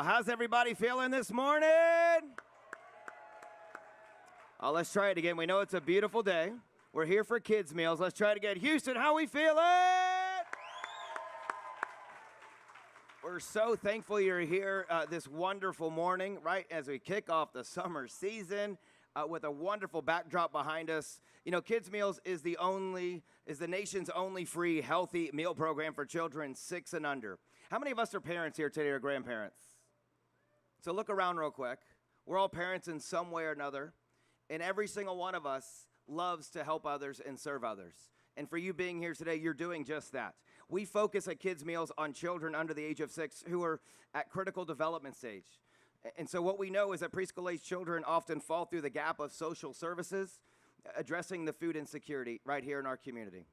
how's everybody feeling this morning? Let's try it again. We know it's a beautiful day. We're here for kids' meals. Let's try it again. Houston, how we feeling? We're so thankful you're here this wonderful morning, right, as we kick off the summer season with a wonderful backdrop behind us. You know, Kids Meals is the nation's only free healthy meal program for children 6 and under. How many of us are parents here today or grandparents? So look around real quick. We're all parents in some way or another, and every single one of us loves to help others and serve others. And for you being here today, you're doing just that. We focus at Kids Meals on children under the age of 6 who are at critical development stage. And so what we know is that preschool-age children often fall through the gap of social services, addressing the food insecurity right here in our community.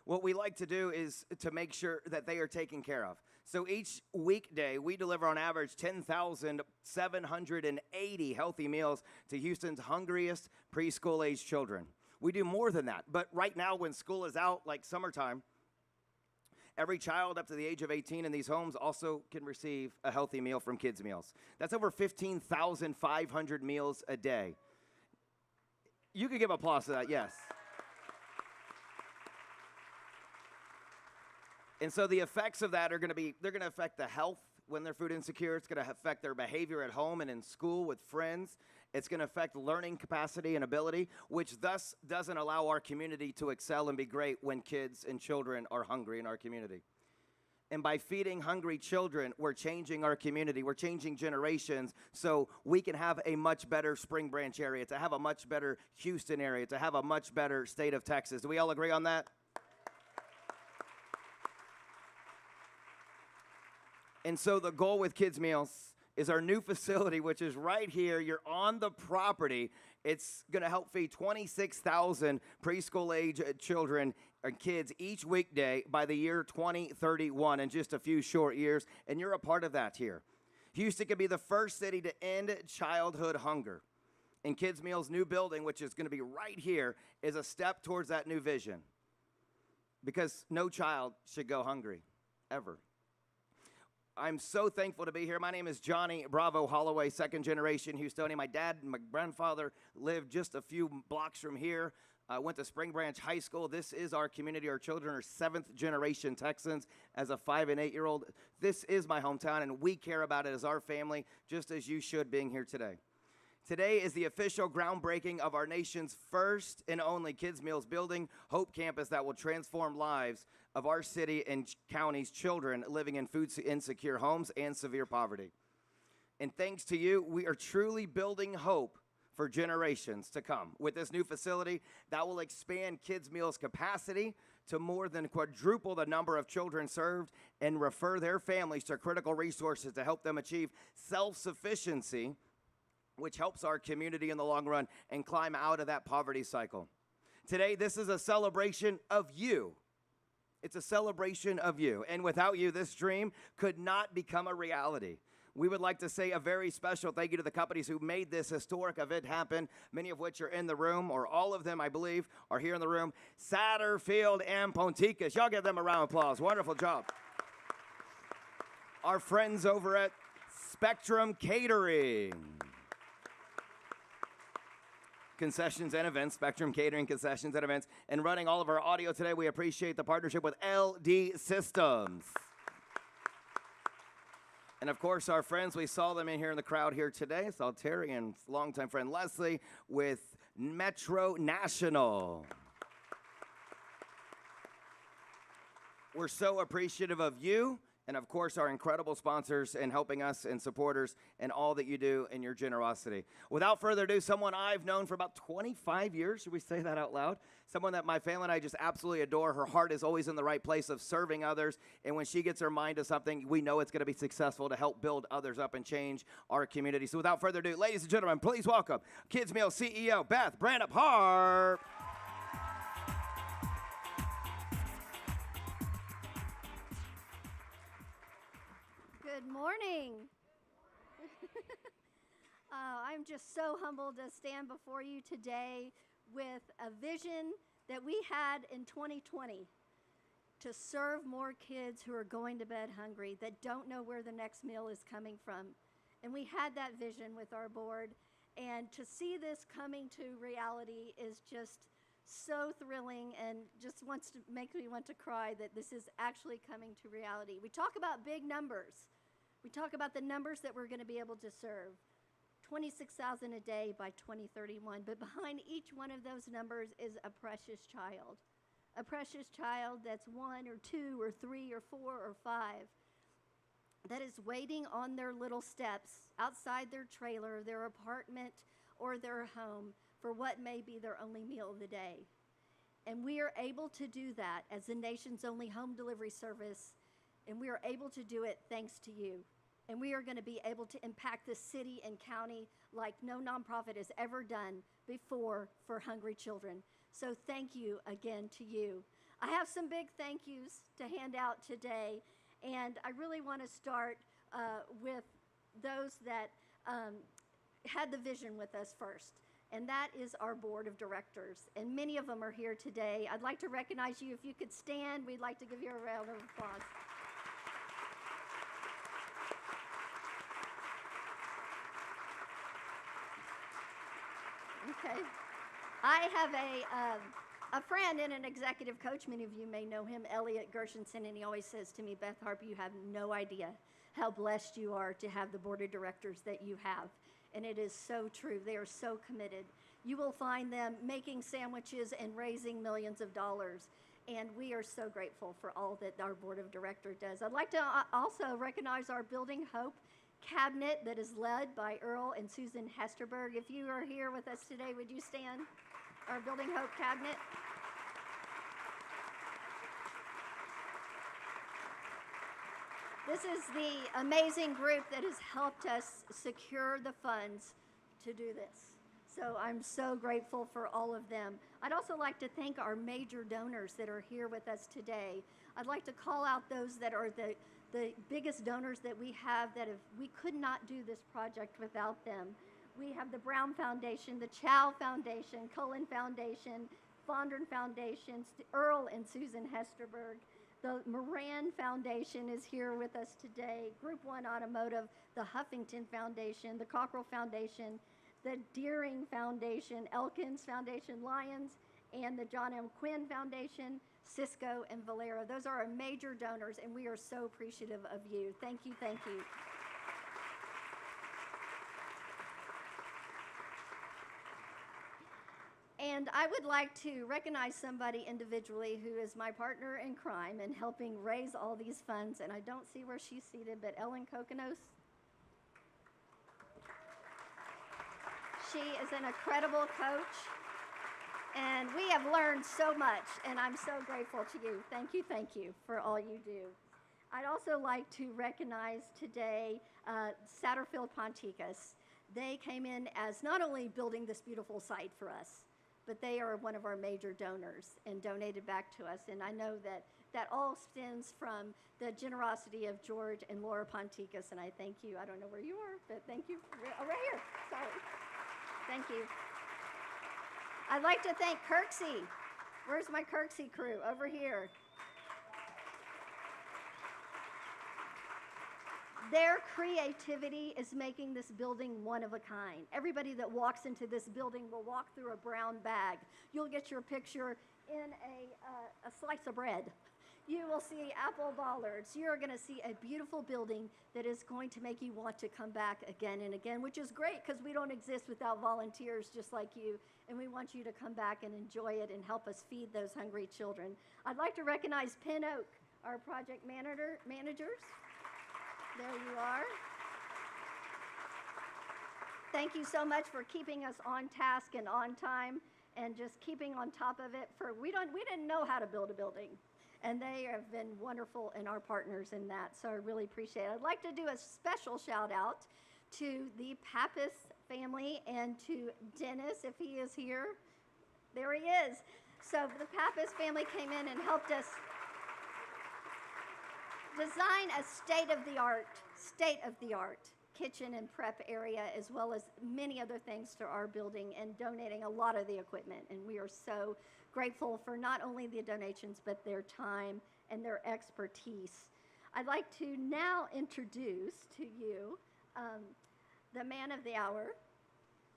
What we like to do is to make sure that they are taken care of. So each weekday, we deliver on average 10,780 healthy meals to Houston's hungriest preschool-age children. We do more than that, but right now when school is out, like summertime, every child up to the age of 18 in these homes also can receive a healthy meal from Kids Meals. That's over 15,500 meals a day. You can give applause to that, yes. And so the effects of that are they're going to affect the health when they're food insecure. It's going to affect their behavior at home and in school with friends. It's going to affect learning capacity and ability, which thus doesn't allow our community to excel and be great when kids and children are hungry in our community. And by feeding hungry children, we're changing our community. We're changing generations so we can have a much better Spring Branch area, to have a much better Houston area, to have a much better state of Texas. Do we all agree on that? And so the goal with Kids Meals is our new facility, which is right here. You're on the property. It's going to help feed 26,000 preschool-age children and kids each weekday by the year 2031 in just a few short years, and you're a part of that here. Houston could be the first city to end childhood hunger. And Kids Meals' new building, which is going to be right here, is a step towards that new vision, because no child should go hungry, ever. I'm so thankful to be here. My name is Johnny Bravo Holloway, second generation Houstonian. My dad and my grandfather lived just a few blocks from here. I went to Spring Branch High School. This is our community. Our children are 7th generation Texans. As a 5 and 8-year-old, this is my hometown, and we care about it as our family, just as you should being here today. Today is the official groundbreaking of our nation's first and only Kids Meals building, Hope Campus, that will transform lives of our city and county's children living in food insecure homes and severe poverty. And thanks to you, we are truly building hope for generations to come. With this new facility, that will expand Kids Meals capacity to more than quadruple the number of children served and refer their families to critical resources to help them achieve self-sufficiency, which helps our community in the long run and climb out of that poverty cycle. Today, this is a celebration of you. It's a celebration of you. And without you, this dream could not become a reality. We would like to say a very special thank you to the companies who made this historic event happen, many of which are in the room, or all of them, I believe, are here in the room. Satterfield and Ponticus. Y'all give them a round of applause. Wonderful job. Our friends over at Spectrum Catering. Concessions and events, Spectrum Catering, concessions and events, and running all of our audio today. We appreciate the partnership with LD Systems. And of course, our friends, we saw them in here in the crowd here today. Saw Terry and longtime friend Leslie with Metro National. We're so appreciative of you. And of course, our incredible sponsors and helping us and supporters and all that you do and your generosity. Without further ado, someone I've known for about 25 years. Should we say that out loud? Someone that my family and I just absolutely adore. Her heart is always in the right place of serving others. And when she gets her mind to something, we know it's going to be successful to help build others up and change our community. So without further ado, ladies and gentlemen, please welcome Kids Meal CEO Beth Brandup Harp. Good morning. I'm just so humbled to stand before you today with a vision that we had in 2020. to serve more kids who are going to bed hungry, that don't know where the next meal is coming from. And we had that vision with our board. And to see this coming to reality is just so thrilling, and just makes me want to cry that this is actually coming to reality. We talk about big numbers. We talk about the numbers that we're going to be able to serve. 26,000 a day by 2031. But behind each one of those numbers is a precious child. A precious child that's 1 or 2 or 3 or 4 or 5 that is waiting on their little steps outside their trailer, their apartment, or their home for what may be their only meal of the day. And we are able to do that as the nation's only home delivery service, and we are able to do it thanks to you. And we are going to be able to impact the city and county like no nonprofit has ever done before for hungry children. So thank you again to you. I have some big thank yous to hand out today, and I really want to start with those that had the vision with us first, and that is our board of directors. And many of them are here today. I'd like to recognize you. If you could stand, we'd like to give you a round of applause. Okay. I have a friend and an executive coach. Many of you may know him, Elliot Gershenson, and he always says to me, Beth Harper, you have no idea how blessed you are to have the board of directors that you have. And it is so true. They are so committed. You will find them making sandwiches and raising millions of dollars. And we are so grateful for all that our board of directors does. I'd like to also recognize our Building Hope cabinet that is led by Earl and Susan Hesterberg. If you are here with us today, would you stand? Our Building Hope cabinet. This is the amazing group that has helped us secure the funds to do this. So I'm so grateful for all of them. I'd also like to thank our major donors that are here with us today. I'd like to call out those that are the biggest donors that we have we could not do this project without them. We have the Brown Foundation, the Chow Foundation, Cullen Foundation, Fondren Foundation, Earl and Susan Hesterberg. The Moran Foundation is here with us today, Group 1 Automotive, the Huffington Foundation, the Cockrell Foundation, the Deering Foundation, Elkins Foundation, Lions, and the John M. Quinn Foundation, Cisco, and Valero. Those are our major donors, and we are so appreciative of you. Thank you, thank you. And I would like to recognize somebody individually who is my partner in crime in helping raise all these funds, and I don't see where she's seated, but Ellen Kokonos. She is an incredible coach, and we have learned so much, and I'm so grateful to you. Thank you for all you do. I'd also like to recognize today Satterfield Ponticus. They came in as not only building this beautiful site for us, but they are one of our major donors and donated back to us. And I know that all stems from the generosity of George and Laura Ponticus, and I thank you. I don't know where you are, but thank you. Oh, right here, sorry. Thank you. I'd like to thank Kirksey. Where's my Kirksey crew? Over here. Their creativity is making this building one of a kind. Everybody that walks into this building will walk through a brown bag. You'll get your picture in a slice of bread. You will see apple bollards. You're going to see a beautiful building that is going to make you want to come back again and again, which is great because we don't exist without volunteers just like you, and we want you to come back and enjoy it and help us feed those hungry children. I'd like to recognize Pin Oak, our project managers. There you are. Thank you so much for keeping us on task and on time and just keeping on top of it. We didn't know how to build a building, and they have been wonderful and our partners in that, so I really appreciate it. I'd like to do a special shout out to the Pappas family and to Dennis, if he is here. There he is. So the Pappas family came in and helped us design a state-of-the-art kitchen and prep area, as well as many other things to our building, and donating a lot of the equipment. And we are so grateful for not only the donations, but their time and their expertise. I'd like to now introduce to you the man of the hour,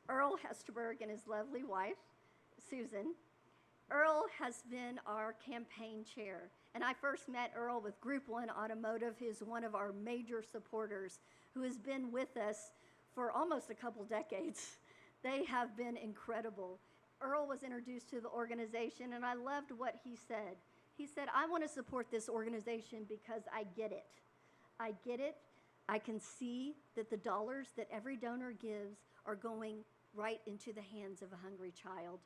Earl Hesterberg, and his lovely wife, Susan. Earl has been our campaign chair, and I first met Earl with Group 1 Automotive, who's one of our major supporters, who has been with us for almost a couple decades. They have been incredible. Earl was introduced to the organization, and I loved what he said. He said, I want to support this organization because I get it. I get it. I can see that the dollars that every donor gives are going right into the hands of a hungry child.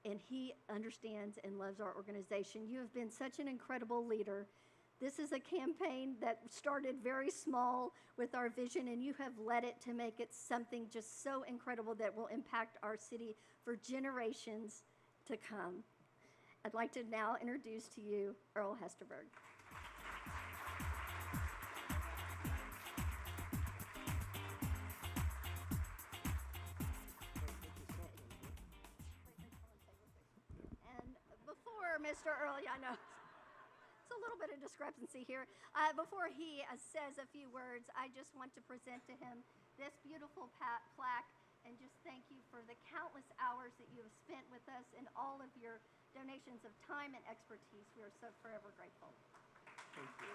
And he understands and loves our organization. You have been such an incredible leader. This is a campaign that started very small with our vision, and you have led it to make it something just so incredible that will impact our city for generations to come. I'd like to now introduce to you Earl Hesterberg. Mr. Earl, yeah, I know. It's a little bit of discrepancy here. Before he says a few words, I just want to present to him this beautiful plaque and just thank you for the countless hours that you have spent with us and all of your donations of time and expertise. We are so forever grateful. Thank you.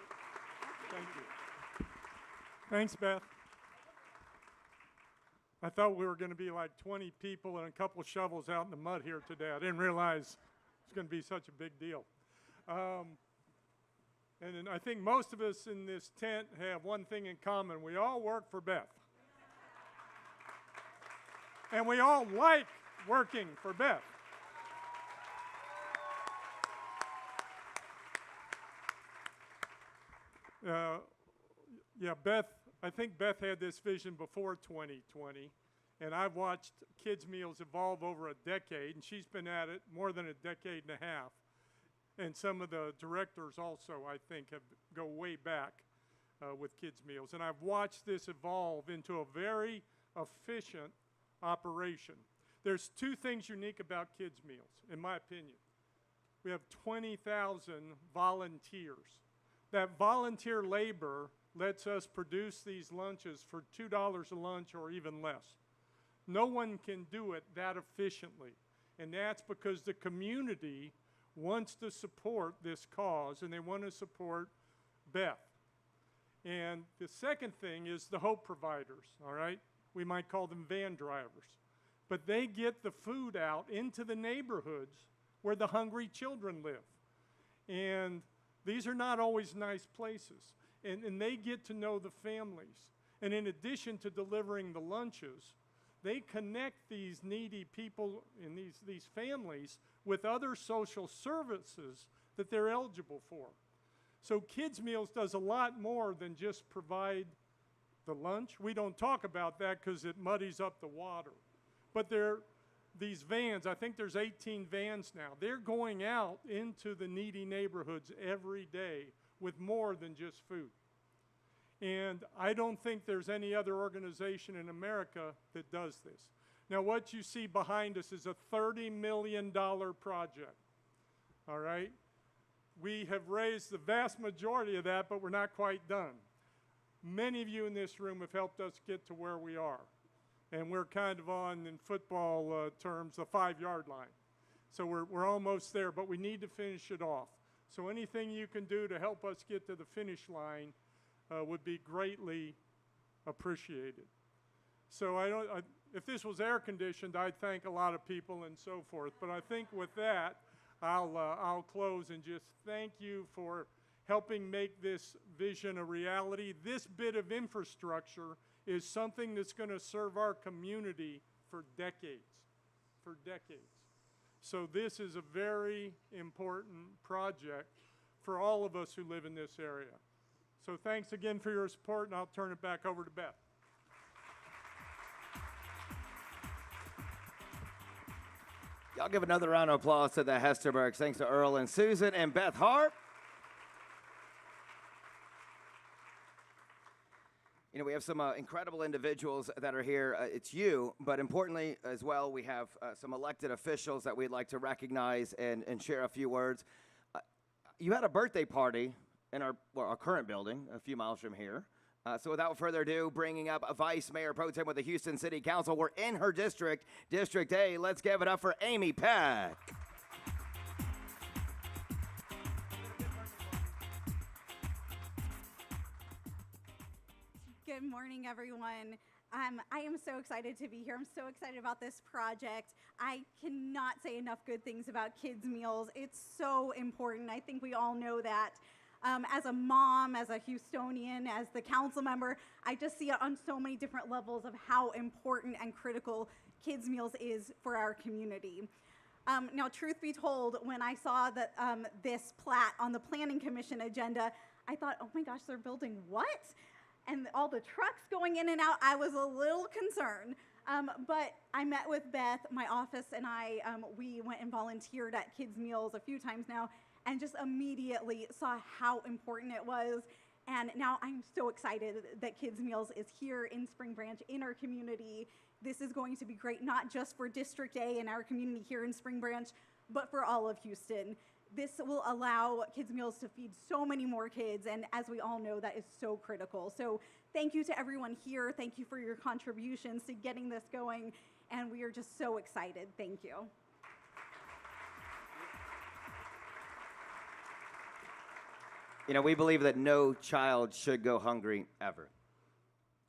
Thank you. Thanks, Beth. I thought we were going to be like 20 people and a couple of shovels out in the mud here today. I didn't realize it's going to be such a big deal. And I think most of us in this tent have one thing in common. We all work for Beth. And we all like working for Beth. Yeah, Beth, I think Beth had this vision before 2020. And I've watched Kids Meals evolve over a decade, and she's been at it more than a decade and a half. And some of the directors also, I think, go way back with Kids Meals. And I've watched this evolve into a very efficient operation. There's two things unique about Kids Meals, in my opinion. We have 20,000 volunteers. That volunteer labor lets us produce these lunches for $2 a lunch or even less. No one can do it that efficiently, and that's because the community wants to support this cause, and they want to support Beth. And the second thing is the hope providers, all right? We might call them van drivers. But they get the food out into the neighborhoods where the hungry children live. And these are not always nice places, and they get to know the families. And in addition to delivering the lunches, they connect these needy people and these families with other social services that they're eligible for. So Kids Meals does a lot more than just provide the lunch. We don't talk about that because it muddies up the water. But these vans, I think there's 18 vans now, they're going out into the needy neighborhoods every day with more than just food. And I don't think there's any other organization in America that does this. Now, what you see behind us is a $30 million project, all right? We have raised the vast majority of that, but we're not quite done. Many of you in this room have helped us get to where we are. And we're kind of on, in football terms, the 5-yard line. So we're almost there, but we need to finish it off. So anything you can do to help us get to the finish line would be greatly appreciated. So if this was air conditioned, I'd thank a lot of people and so forth. But I think with that, I'll close and just thank you for helping make this vision a reality. This bit of infrastructure is something that's going to serve our community for decades, So this is a very important project for all of us who live in this area. So thanks again for your support, and I'll turn it back over to Beth. Y'all give another round of applause to the Hesterbergs. Thanks to Earl and Susan and Beth Hart. You know, we have some incredible individuals that are here. It's you, but importantly as well, we have some elected officials that we'd like to recognize and share a few words. you had a birthday party in our current building a few miles from here. So without further ado, bringing up Vice Mayor Pro Tem with the Houston City Council. We're in her district, District A. Let's give it up for Amy Peck. Good morning, everyone. I am so excited to be here. I'm so excited about this project. I cannot say enough good things about kids' meals. It's so important. I think we all know that. As a mom, as a Houstonian, as the council member, I just see it on so many different levels of how important and critical kids' meals is for our community. Now, truth be told, when I saw that this plat on the Planning Commission agenda, I thought, oh my gosh, they're building what? And all the trucks going in and out, I was a little concerned. But I met with Beth, my office, and we went and volunteered at Kids Meals a few times now, and just immediately saw how important it was. And now I'm so excited that Kids Meals is here in Spring Branch, in our community. This is going to be great, not just for District A and our community here in Spring Branch, but for all of Houston. This will allow Kids Meals to feed so many more kids, and as we all know, that is so critical. So thank you to everyone here. Thank you for your contributions to getting this going, and we are just so excited. Thank you. You know, we believe that no child should go hungry ever.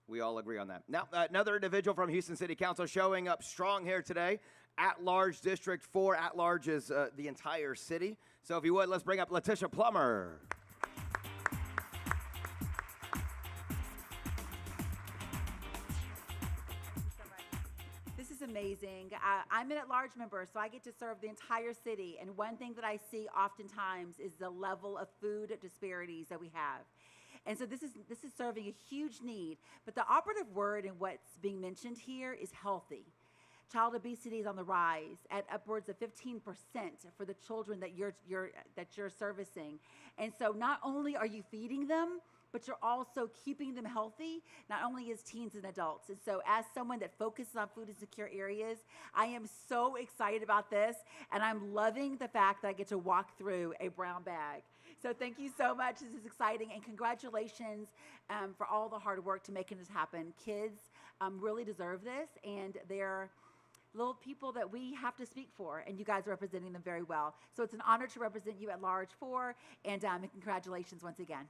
We all agree on that. Now, another individual from Houston City Council showing up strong here today. At-large District 4. At-large is the entire city. So if you would, let's bring up Letitia Plummer. This is amazing. I'm an at-large member, so I get to serve the entire city. And one thing that I see oftentimes is the level of food disparities that we have. And so this is serving a huge need. But the operative word in what's being mentioned here is healthy. Child obesity is on the rise at upwards of 15% for the children that you're servicing. And so not only are you feeding them, but you're also keeping them healthy, not only as teens and adults. And so as someone that focuses on food insecure areas, I am so excited about this, and I'm loving the fact that I get to walk through a brown bag. So thank you so much. This is exciting, and congratulations for all the hard work to making this happen. Kids really deserve this, and they're little people that we have to speak for, and you guys are representing them very well. So it's an honor to represent you at large for, and congratulations once again.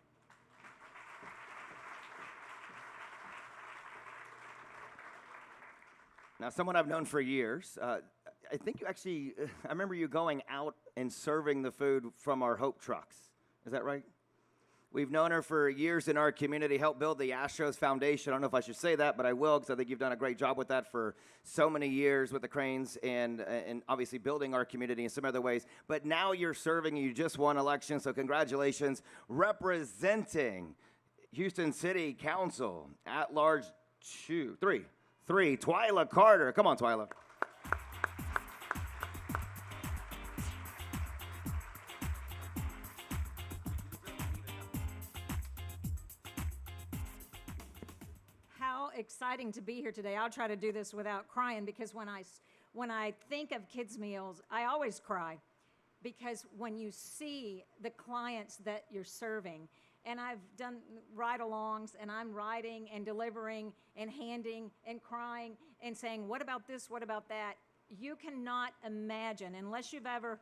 Now, someone I've known for years, I think you actually, I remember you going out and serving the food from our Hope trucks. Is that right? We've known her for years in our community, helped build the Astros Foundation. I don't know if I should say that, but I will, because I think you've done a great job with that for so many years with the Cranes and obviously building our community in some other ways. But now you're serving, you just won election, so congratulations. Representing Houston City Council at large, three, Twyla Carter. Come on, Twyla. How exciting to be here today. I'll try to do this without crying, because when I think of kids' meals, I always cry, because when you see the clients that you're serving, and I've done ride-alongs, and I'm riding and delivering and handing and crying and saying, what about this, what about that? You cannot imagine, unless you've ever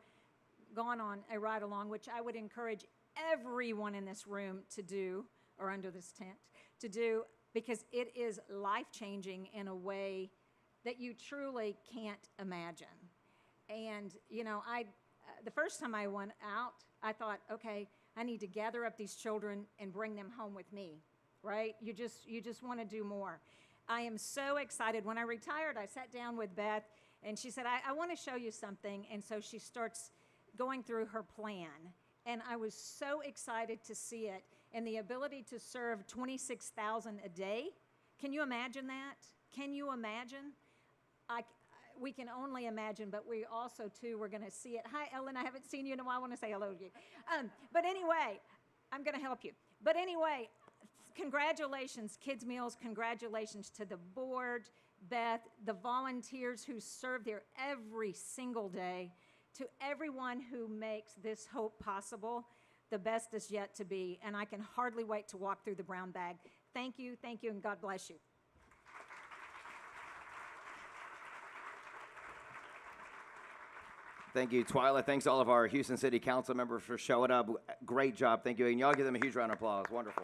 gone on a ride-along, which I would encourage everyone in this room to do, or under this tent, to do, because it is life-changing in a way that you truly can't imagine. And, you know, the first time I went out, I thought, okay, I need to gather up these children and bring them home with me, right? You just want to do more. I am so excited. When I retired, I sat down with Beth, and she said, I want to show you something. And so she starts going through her plan. And I was so excited to see it, and the ability to serve 26,000 a day. Can you imagine that? Can you imagine? We can only imagine, but we also, too, we're going to see it. Hi, Ellen, I haven't seen you in a while. I want to say hello to you. But anyway, I'm going to help you. But anyway, congratulations, Kids Meals. Congratulations to the board, Beth, the volunteers who serve there every single day, to everyone who makes this hope possible. the best is yet to be, and I can hardly wait to walk through the brown bag. Thank you, and God bless you. Thank you, Twyla. Thanks all of our Houston City Council members for showing up. Great job. Thank you. And y'all give them a huge round of applause. Wonderful.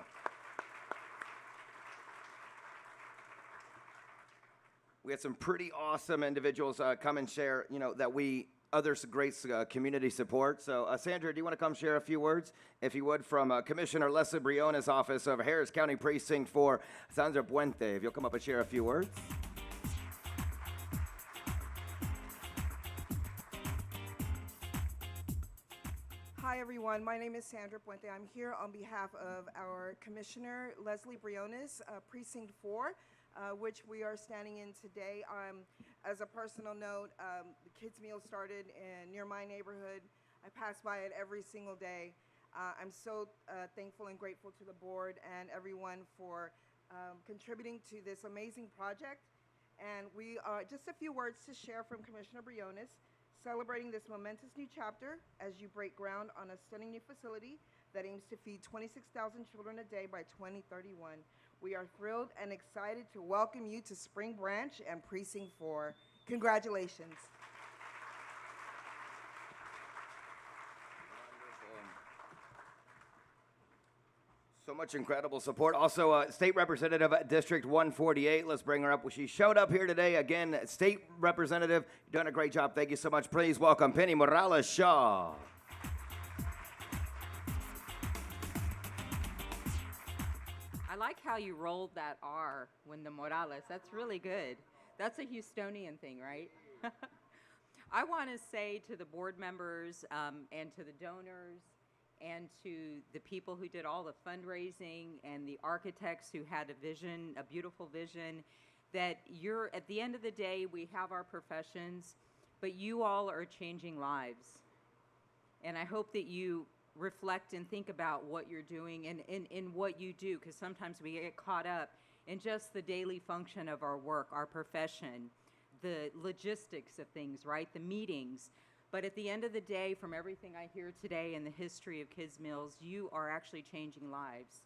We had some pretty awesome individuals come and share, that others great community support. So, Sandra, do you want to come share a few words, if you would, from Commissioner Leslie Briones' office of Harris County Precinct 4, Sandra Puente. If you'll come up and share a few words. Hi, everyone. My name is Sandra Puente. I'm here on behalf of our Commissioner Leslie Briones, Precinct 4, which we are standing in today. As a personal note, the kids' meal started near my neighborhood. I pass by it every single day. I'm so thankful and grateful to the board and everyone for contributing to this amazing project. And we just a few words to share from Commissioner Briones, celebrating this momentous new chapter as you break ground on a stunning new facility that aims to feed 26,000 children a day by 2031. We are thrilled and excited to welcome you to Spring Branch and Precinct 4. Congratulations. So much incredible support. Also, State Representative District 148. Let's bring her up. She showed up here today. Again, State Representative, you've done a great job. Thank you so much. Please welcome Penny Morales Shaw. I like how you rolled that R when the Morales. That's really good. That's a Houstonian thing, right? I want to say to the board members and to the donors and to the people who did all the fundraising and the architects who had a vision, a beautiful vision, that at the end of the day, we have our professions, but you all are changing lives. And I hope that you reflect and think about what you're doing and in what you do, because sometimes we get caught up in just the daily function of our work, our profession, the logistics of things, right? The meetings. But at the end of the day, from everything I hear today in the history of Kids Meals, you are actually changing lives.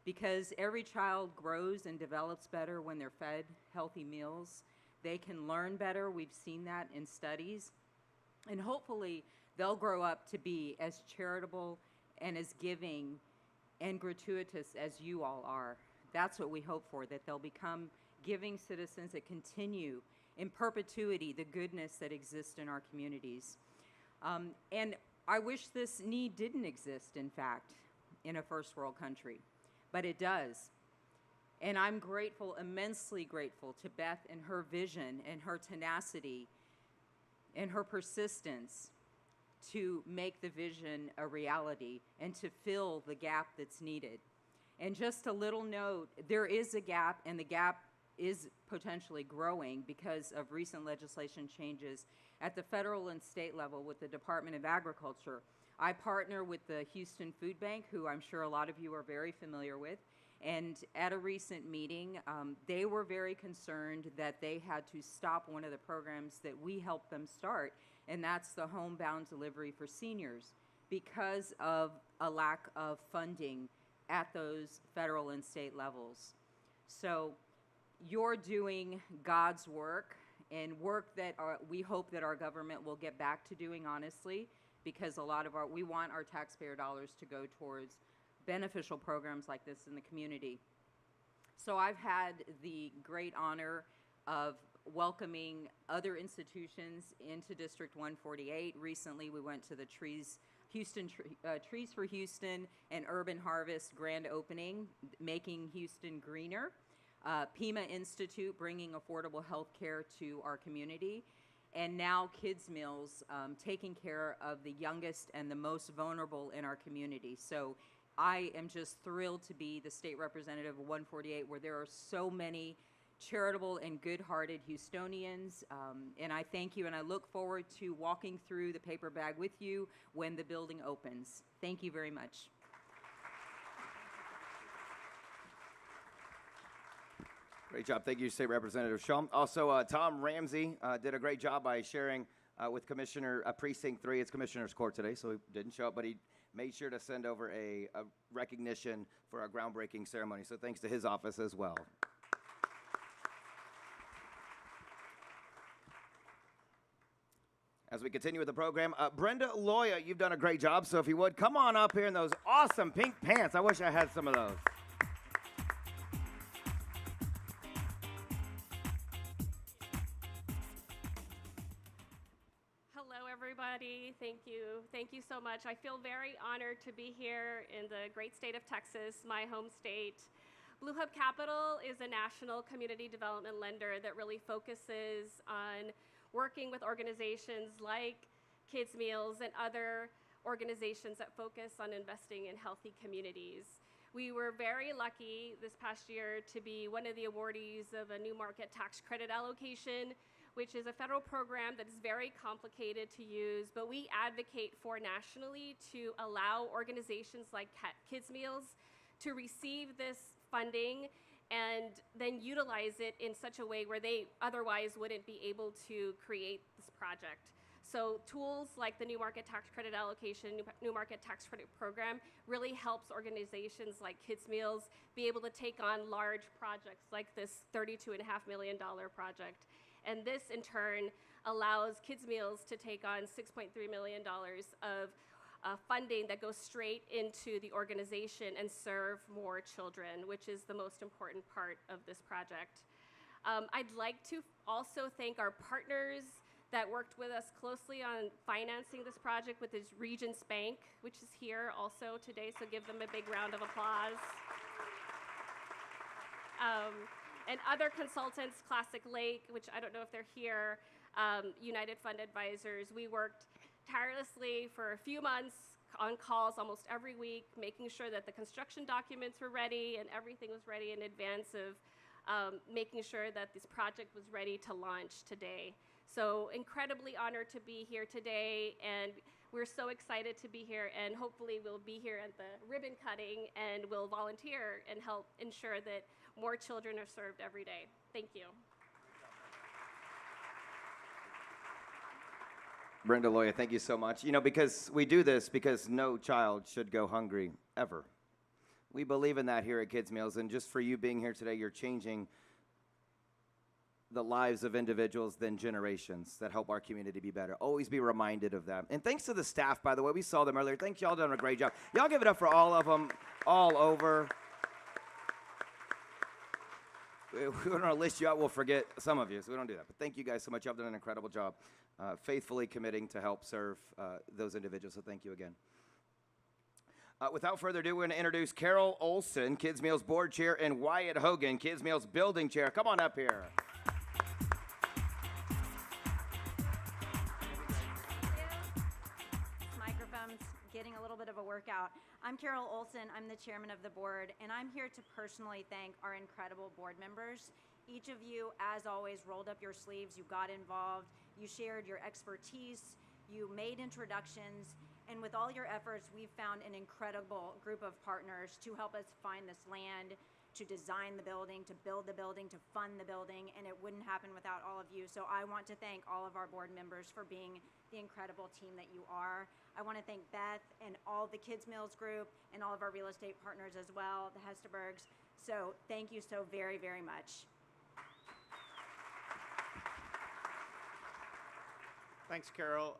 Because every child grows and develops better when they're fed healthy meals. They can learn better. We've seen that in studies. And hopefully, they'll grow up to be as charitable and as giving and gratuitous as you all are. That's what we hope for, that they'll become giving citizens that continue in perpetuity the goodness that exists in our communities. And I wish this need didn't exist, in fact, in a first world country, but it does. And I'm grateful, immensely grateful to Beth and her vision and her tenacity and her persistence to make the vision a reality and to fill the gap that's needed. And just a little note, there is a gap, and the gap is potentially growing because of recent legislation changes at the federal and state level with the Department of Agriculture. I partner with the Houston Food Bank, who I'm sure a lot of you are very familiar with, and at a recent meeting, they were very concerned that they had to stop one of the programs that we helped them start, and that's the homebound delivery for seniors, because of a lack of funding at those federal and state levels. So you're doing God's work, and work that we hope that our government will get back to doing, honestly, because we want our taxpayer dollars to go towards beneficial programs like this in the community. So I've had the great honor of welcoming other institutions into District 148. Recently, we went to the Trees for Houston and Urban Harvest grand opening, making Houston greener. Pima Institute, bringing affordable health care to our community. And now Kids Meals, taking care of the youngest and the most vulnerable in our community. So I am just thrilled to be the state representative of 148, where there are so many charitable and good-hearted Houstonians. And I thank you, and I look forward to walking through the paper bag with you when the building opens. Thank you very much. Great job. Thank you, State Representative Shaw. Also, Tom Ramsey did a great job by sharing with Commissioner Precinct 3. It's Commissioner's Court today, so he didn't show up, but he made sure to send over a recognition for our groundbreaking ceremony. So thanks to his office as well. As we continue with the program, Brenda Loya, you've done a great job. So if you would, come on up here in those awesome pink pants. I wish I had some of those. Hello, everybody. Thank you. Thank you so much. I feel very honored to be here in the great state of Texas, my home state. Blue Hub Capital is a national community development lender that really focuses on working with organizations like Kids Meals and other organizations that focus on investing in healthy communities. We were very lucky this past year to be one of the awardees of a New Market Tax Credit Allocation, which is a federal program that is very complicated to use, but we advocate for nationally to allow organizations like Kids Meals to receive this funding and then utilize it in such a way where they otherwise wouldn't be able to create this project. So tools like the New Market Tax Credit Allocation, New Market Tax Credit Program really helps organizations like Kids Meals be able to take on large projects like this $32.5 million project. And this, in turn, allows Kids Meals to take on $6.3 million of funding that goes straight into the organization and serve more children, which is the most important part of this project. I'd like to also thank our partners that worked with us closely on financing this project, with is Regions Bank, which is here also today, so give them a big round of applause. And other consultants, Classic Lake, which I don't know if they're here, United Fund Advisors. We worked tirelessly for a few months on calls almost every week, making sure that the construction documents were ready and everything was ready in advance of making sure that this project was ready to launch today. So incredibly honored to be here today, and we're so excited to be here, and hopefully we'll be here at the ribbon cutting and we'll volunteer and help ensure that more children are served every day. Thank you. Brenda Loya, thank you so much. You know, because we do this because no child should go hungry ever. We believe in that here at Kids Meals, and just for you being here today, you're changing the lives of individuals, then generations, that help our community be better. Always be reminded of that. And thanks to the staff, by the way. We saw them earlier. Thanks, y'all done a great job. Y'all give it up for all of them, all over. We're going to list you out. We'll forget some of you, so we don't do that. But thank you guys so much. Y'all done an incredible job, faithfully committing to help serve those individuals, so thank you again. Without further ado, we're going to introduce Carol Olson, Kids Meals Board Chair, and Wyatt Hogan, Kids Meals Building Chair. Come on up here. Microphone's getting a little bit of a workout. I'm Carol Olson. I'm the chairman of the board, and I'm here to personally thank our incredible board members. Each of you, as always, rolled up your sleeves. You got involved. You shared your expertise. You made introductions. And with all your efforts, we've found an incredible group of partners to help us find this land, to design the building, to build the building, to fund the building, and it wouldn't happen without all of you. So I want to thank all of our board members for being the incredible team that you are. I want to thank Beth and all the Kids Meals group and all of our real estate partners as well, the Hesterbergs. So thank you so very, very much. Thanks, Carol.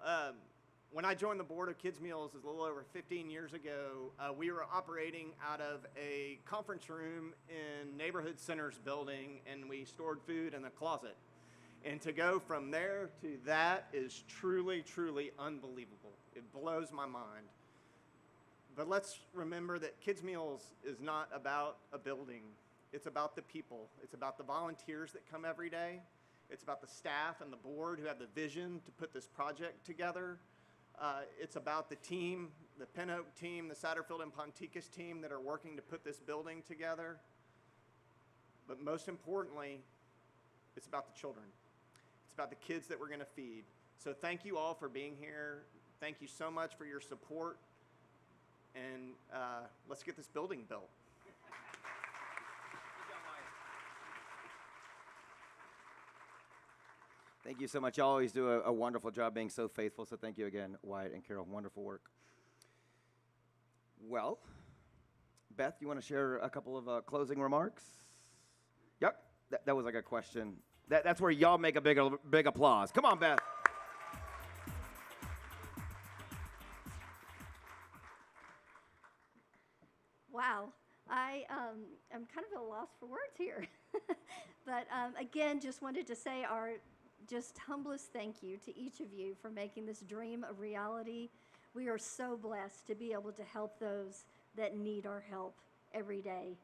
When I joined the board of Kids Meals a little over 15 years ago, we were operating out of a conference room in Neighborhood Centers building, and we stored food in the closet. And to go from there to that is truly, truly unbelievable. It blows my mind. But let's remember that Kids Meals is not about a building. It's about the people. It's about the volunteers that come every day. It's about the staff and the board who have the vision to put this project together. It's about the team, the Pin Oak team, the Satterfield and Ponticus team that are working to put this building together. But most importantly, it's about the children. It's about the kids that we're going to feed. So thank you all for being here. Thank you so much for your support. And let's get this building built. Thank you so much. You always do a wonderful job being so faithful. So thank you again, Wyatt and Carol. Wonderful work. Well, Beth, you want to share a couple of closing remarks? Yep, that was like a question. That's where y'all make a big applause. Come on, Beth. Wow, I am kind of at a loss for words here. But again, just wanted to say our just humblest thank you to each of you for making this dream a reality. We are so blessed to be able to help those that need our help every day.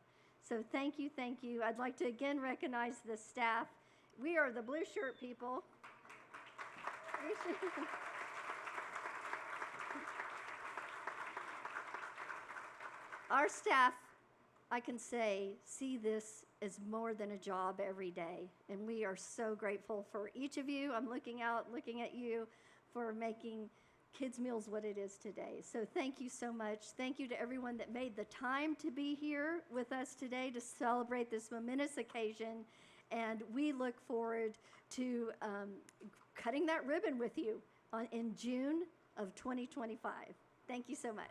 So thank you, thank you. I'd like to again recognize the staff. We are the blue shirt people. Our staff, I can say, see this as more than a job every day. And we are so grateful for each of you. I'm looking at you for making Kids Meals what it is today. So thank you so much. Thank you to everyone that made the time to be here with us today to celebrate this momentous occasion. And we look forward to cutting that ribbon with you in June of 2025. Thank you so much.